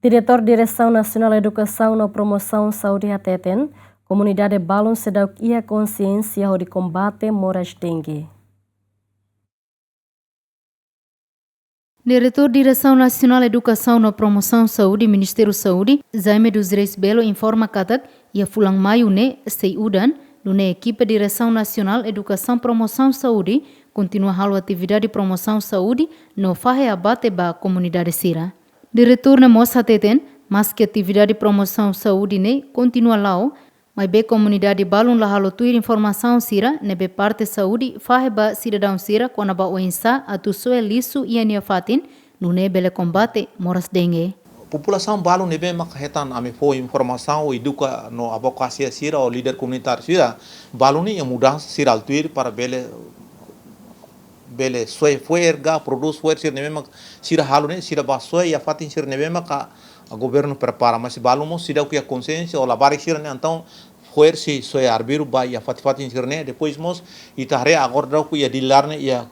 Diretor Direção Nacional de Educação e Promoção Saúde Ateten, comunidade balon sedau ia consciência de combate moras dengue. Diretor Direção Nacional de Educação e Promoção Saúde, Ministério Saúde, Jaime dos Reis Belo informa katak ia fulang maio ne sei udan, lune equipe Direção Nacional de Educação e Promoção Saúde continua halo atividade de promoção saúde no fahe abate ba comunidade sira. Diretor na Mos Ateten, mas que atividade de promoção saúde ne continua lá, mas be comunidade balun la halo tuir informação sira nebe parte saúde fahe ba cidadão sira quando ba oensa atu soe lisu ia nia fatin no nebele combate moras dengue. População balun nebe makhetan ame fo informação o educa no abocacia sira o líder comunitário sira balun ia mudança sira altuir para bele soe fuerga produz fuer sira nebe mak sira halu ne sira ba soe ia fatin sira nebe mak a governo prepara mas balun mo sira que a consciência o labar sira ne então fuer si soe arbiru ba ia fatin sira ne depois mos itare agora ku ia dilarne ia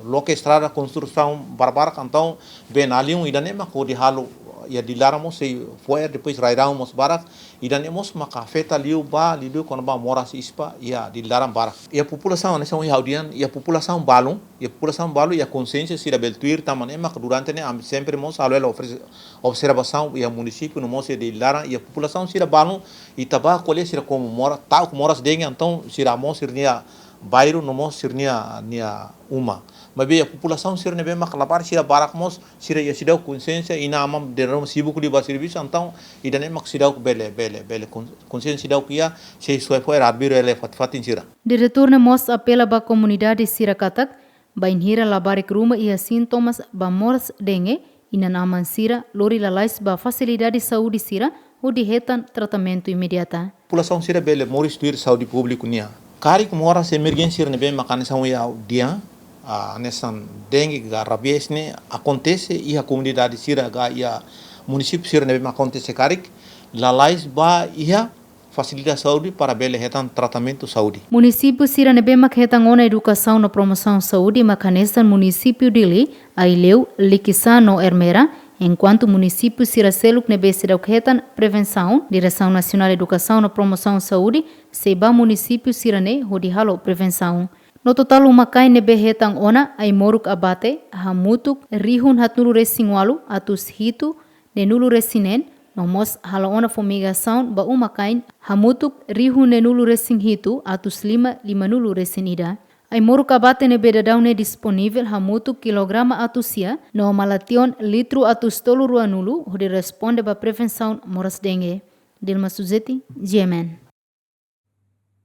loke estrada construção barbara então ben alium idane mak o di halu ia dilaramos se fuer depois rairamos barak idane mos maka afeta liu ba liu quando ba moras ispa ia dilaram barak ia população nessa ia audian ia população balum ia consciência se beltuir tamane mak durante ne am sempre mos alo observação ia município no mos de dilaram ia população se balum itaba colhe se como mora tal como moras dengue então se mos sirnia bairro no mos sirnia nia uma mas bem a população sirne bem maklapar sira barak mos sira ia sidau consciência ina amam deram sibuk di serviço então idane mak sidau bele consciência sidau kia se foi arbiro ele fatin sira. Diretor na Mos apela ba comunidade sira katak ba inhira labarik rumah ia sintomas ba moras dengue ina naman sira lori lalais ba facilidade saúde sira o dihetan tratamento imediata. População sira bele moris tuir saúde público nia. Kari kumora se emergência ne bem makanisa ia dia nessa dengue ga rabies ne acontece e a comunidade sira ga ia município sira ne acontece karik lalais ba ia facilidade saúde para bele retan tratamento saúde. Município sira ne bem retan ona educação na promoção saúde makanesa município dele aileu likisano ermera enquanto município sira seluk ne besira retan prevenção direção nacional de educação na promoção saúde seba município sira ne hodihalo prevenção. No total uma kai nebe hetang ona ai moruk abate hamutuk rihun hatnulu resingwalu atus hitu nenulu resinen no mos hala ona fumigação ba uma kain hamutuk rihun nenulu resing hitu atus lima nulu resinida ai moruk abate nebe dadau ne disponível hamutuk kilograma atusia no malation litro atus tolu rua nulu hode responde ba prevenção moras dengue. Dilma Suzeti, GMN.